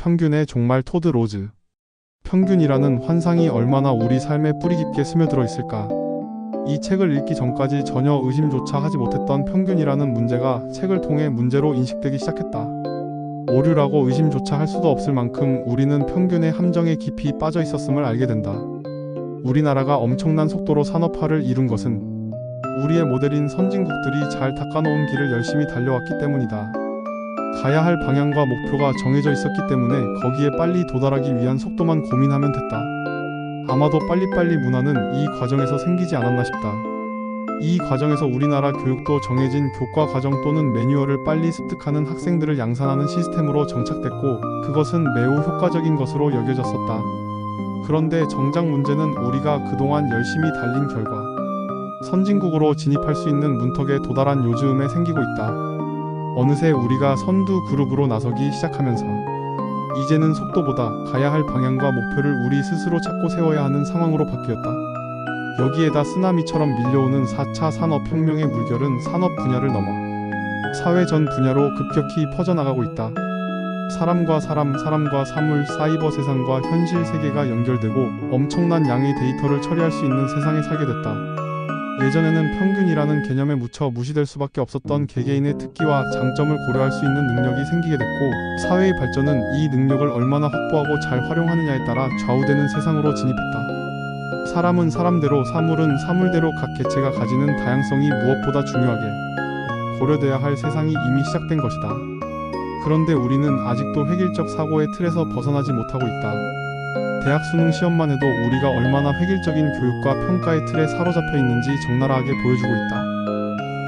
평균의 종말 토드 로즈. 평균이라는 환상이 얼마나 우리 삶에 뿌리 깊게 스며들어 있을까. 이 책을 읽기 전까지 전혀 의심조차 하지 못했던 평균이라는 문제가 책을 통해 문제로 인식되기 시작했다. 오류라고 의심조차 할 수도 없을 만큼 우리는 평균의 함정에 깊이 빠져 있었음을 알게 된다. 우리나라가 엄청난 속도로 산업화를 이룬 것은 우리의 모델인 선진국들이 잘 닦아놓은 길을 열심히 달려왔기 때문이다. 가야 할 방향과 목표가 정해져 있었기 때문에 거기에 빨리 도달하기 위한 속도만 고민하면 됐다. 아마도 빨리빨리 문화는 이 과정에서 생기지 않았나 싶다. 이 과정에서 우리나라 교육도 정해진 교과 과정 또는 매뉴얼을 빨리 습득하는 학생들을 양산하는 시스템으로 정착됐고 그것은 매우 효과적인 것으로 여겨졌었다. 그런데 정작 문제는 우리가 그동안 열심히 달린 결과 선진국으로 진입할 수 있는 문턱에 도달한 요즘에 생기고 있다. 어느새 우리가 선두 그룹으로 나서기 시작하면서 이제는 속도보다 가야 할 방향과 목표를 우리 스스로 찾고 세워야 하는 상황으로 바뀌었다. 여기에다 쓰나미처럼 밀려오는 4차 산업혁명의 물결은 산업 분야를 넘어 사회 전 분야로 급격히 퍼져나가고 있다. 사람과 사람, 사람과 사물, 사이버 세상과 현실 세계가 연결되고 엄청난 양의 데이터를 처리할 수 있는 세상에 살게 됐다. 예전에는 평균이라는 개념에 묻혀 무시될 수밖에 없었던 개개인의 특기와 장점을 고려할 수 있는 능력이 생기게 됐고 사회의 발전은 이 능력을 얼마나 확보하고 잘 활용하느냐에 따라 좌우되는 세상으로 진입했다. 사람은 사람대로, 사물은 사물대로 각 개체가 가지는 다양성이 무엇보다 중요하게 고려돼야 할 세상이 이미 시작된 것이다. 그런데 우리는 아직도 획일적 사고의 틀에서 벗어나지 못하고 있다. 대학 수능 시험만 해도 우리가 얼마나 획일적인 교육과 평가의 틀에 사로잡혀 있는지 적나라하게 보여주고 있다.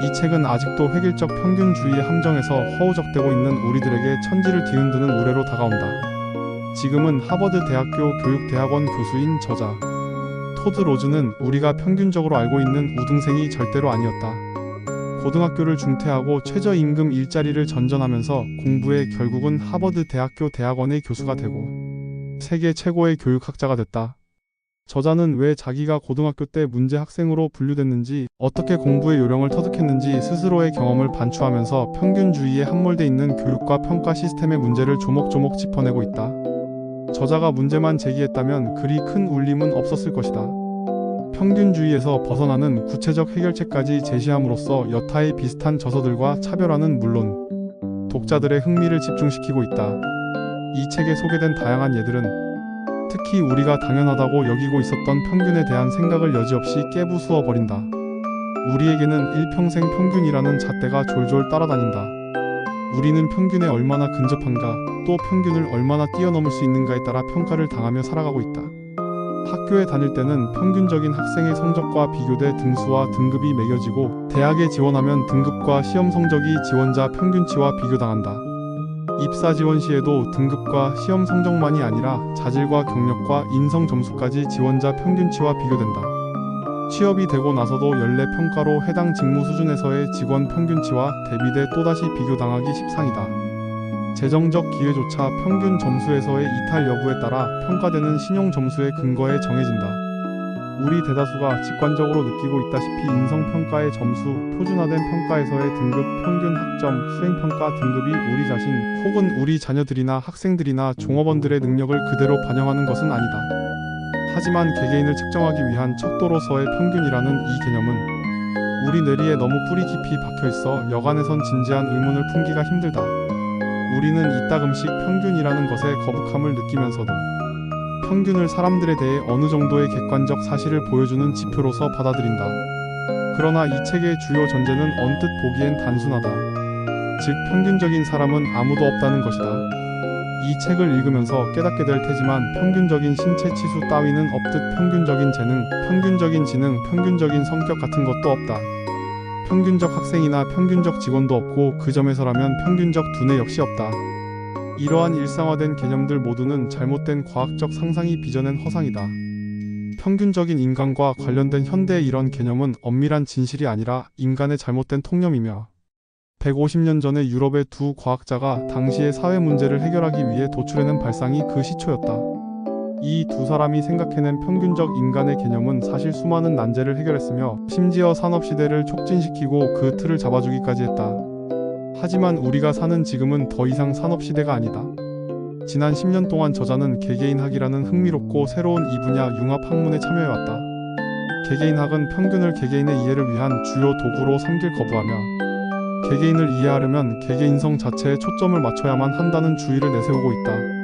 이 책은 아직도 획일적 평균주의의 함정에서 허우적대고 있는 우리들에게 천지를 뒤흔드는 우레로 다가온다. 지금은 하버드 대학교 교육대학원 교수인 저자 토드 로즈는 우리가 평균적으로 알고 있는 우등생이 절대로 아니었다. 고등학교를 중퇴하고 최저임금 일자리를 전전하면서 공부해 결국은 하버드 대학교 대학원의 교수가 되고 세계 최고의 교육학자가 됐다. 저자는 왜 자기가 고등학교 때 문제 학생으로 분류됐는지 어떻게 공부의 요령을 터득했는지 스스로의 경험을 반추하면서 평균주의에 함몰돼 있는 교육과 평가 시스템의 문제를 조목조목 짚어내고 있다. 저자가 문제만 제기했다면 그리 큰 울림은 없었을 것이다. 평균주의에서 벗어나는 구체적 해결책까지 제시함으로써 여타의 비슷한 저서들과 차별화는 물론 독자들의 흥미를 집중시키고 있다. 이 책에 소개된 다양한 예들은 특히 우리가 당연하다고 여기고 있었던 평균에 대한 생각을 여지없이 깨부수어 버린다. 우리에게는 일평생 평균이라는 잣대가 졸졸 따라다닌다. 우리는 평균에 얼마나 근접한가, 또 평균을 얼마나 뛰어넘을 수 있는가에 따라 평가를 당하며 살아가고 있다. 학교에 다닐 때는 평균적인 학생의 성적과 비교돼 등수와 등급이 매겨지고 대학에 지원하면 등급과 시험 성적이 지원자 평균치와 비교당한다. 입사 지원 시에도 등급과 시험 성적만이 아니라 자질과 경력과 인성 점수까지 지원자 평균치와 비교된다. 취업이 되고 나서도 연례 평가로 해당 직무 수준에서의 직원 평균치와 대비돼 또다시 비교당하기 십상이다. 재정적 기회조차 평균 점수에서의 이탈 여부에 따라 평가되는 신용 점수의 근거에 정해진다. 우리 대다수가 직관적으로 느끼고 있다시피 인성평가의 점수, 표준화된 평가에서의 등급, 평균 학점, 수행평가 등급이 우리 자신 혹은 우리 자녀들이나 학생들이나 종업원들의 능력을 그대로 반영하는 것은 아니다. 하지만 개개인을 측정하기 위한 척도로서의 평균이라는 이 개념은 우리 뇌리에 너무 뿌리 깊이 박혀있어 여간에선 진지한 의문을 품기가 힘들다. 우리는 이따금씩 평균이라는 것에 거북함을 느끼면서도 평균을 사람들에 대해 어느 정도의 객관적 사실을 보여주는 지표로서 받아들인다. 그러나 이 책의 주요 전제는 언뜻 보기엔 단순하다. 즉 평균적인 사람은 아무도 없다는 것이다. 이 책을 읽으면서 깨닫게 될 테지만 평균적인 신체 치수 따위는 없듯 평균적인 재능, 평균적인 지능, 평균적인 성격 같은 것도 없다. 평균적 학생이나 평균적 직원도 없고 그 점에서라면 평균적 두뇌 역시 없다. 이러한 일상화된 개념들 모두는 잘못된 과학적 상상이 빚어낸 허상이다. 평균적인 인간과 관련된 현대의 이런 개념은 엄밀한 진실이 아니라 인간의 잘못된 통념이며 150년 전에 유럽의 두 과학자가 당시의 사회 문제를 해결하기 위해 도출해낸 발상이 그 시초였다. 이 두 사람이 생각해낸 평균적 인간의 개념은 사실 수많은 난제를 해결했으며 심지어 산업시대를 촉진시키고 그 틀을 잡아주기까지 했다. 하지만 우리가 사는 지금은 더 이상 산업시대가 아니다. 지난 10년 동안 저자는 개개인학이라는 흥미롭고 새로운 이 분야 융합 학문에 참여해왔다. 개개인학은 평균을 개개인의 이해를 위한 주요 도구로 삼길 거부하며 개개인을 이해하려면 개개인성 자체에 초점을 맞춰야만 한다는 주의를 내세우고 있다.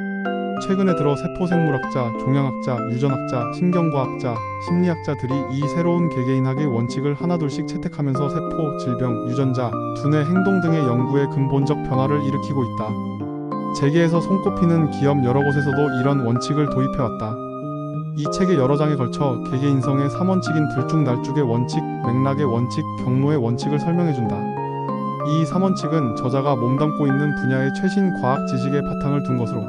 최근에 들어 세포생물학자, 종양학자, 유전학자, 신경과학자, 심리학자들이 이 새로운 개개인학의 원칙을 하나둘씩 채택하면서 세포, 질병, 유전자, 두뇌 행동 등의 연구에 근본적 변화를 일으키고 있다. 재계에서 손꼽히는 기업 여러 곳에서도 이런 원칙을 도입해왔다. 이 책의 여러 장에 걸쳐 개개인성의 3원칙인 들쭉날쭉의 원칙, 맥락의 원칙, 경로의 원칙을 설명해준다. 이 3원칙은 저자가 몸담고 있는 분야의 최신 과학 지식에 바탕을 둔 것으로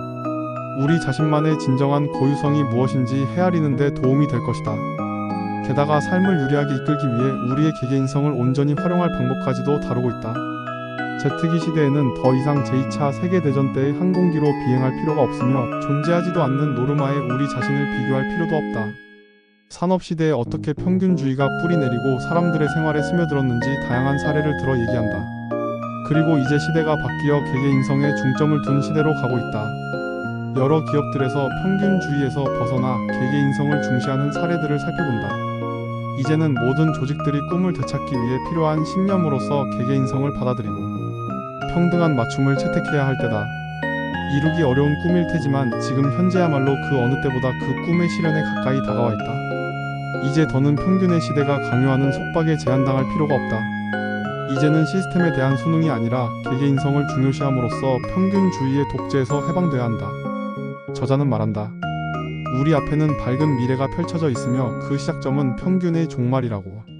우리 자신만의 진정한 고유성이 무엇인지 헤아리는 데 도움이 될 것이다. 게다가 삶을 유리하게 이끌기 위해 우리의 개개인성을 온전히 활용할 방법까지도 다루고 있다. 제트기 시대에는 더 이상 제2차 세계대전 때의 항공기로 비행할 필요가 없으며 존재하지도 않는 노르마에 우리 자신을 비교할 필요도 없다. 산업시대에 어떻게 평균주의가 뿌리내리고 사람들의 생활에 스며들었는지 다양한 사례를 들어 얘기한다. 그리고 이제 시대가 바뀌어 개개인성에 중점을 둔 시대로 가고 있다. 여러 기업들에서 평균주의에서 벗어나 개개인성을 중시하는 사례들을 살펴본다. 이제는 모든 조직들이 꿈을 되찾기 위해 필요한 신념으로서 개개인성을 받아들이고 평등한 맞춤을 채택해야 할 때다. 이루기 어려운 꿈일 테지만 지금 현재야말로 그 어느 때보다 그 꿈의 실현에 가까이 다가와 있다. 이제 더는 평균의 시대가 강요하는 속박에 제한당할 필요가 없다. 이제는 시스템에 대한 순응이 아니라 개개인성을 중요시함으로써 평균주의의 독재에서 해방돼야 한다. 저자는 말한다. 우리 앞에는 밝은 미래가 펼쳐져 있으며 그 시작점은 평균의 종말이라고.